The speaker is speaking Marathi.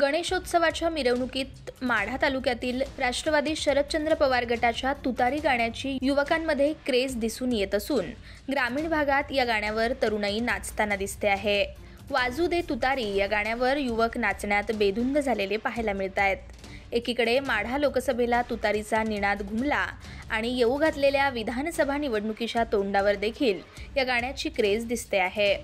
गणेशोत्सवाच्या मिरवणुकीत माढा तालुक्यातील राष्ट्रवादी शरदचंद्र पवार गटाच्या तुतारी गाण्याची युवकांमध्ये क्रेज दिसून येत असून ग्रामीण भागात या गाण्यावर तरुणाई नाचताना दिसते आहे। वाजू दे तुतारी या गाण्यावर युवक नाचण्यात बेधुंद झालेले पाहायला मिळत आहेत। एकीकडे माढा लोकसभेला तुतारीचा निनाद घुमला आणि येऊ घातलेल्या विधानसभा निवडणुकीच्या तोंडावर देखील या गाण्याची क्रेज दिसते आहे।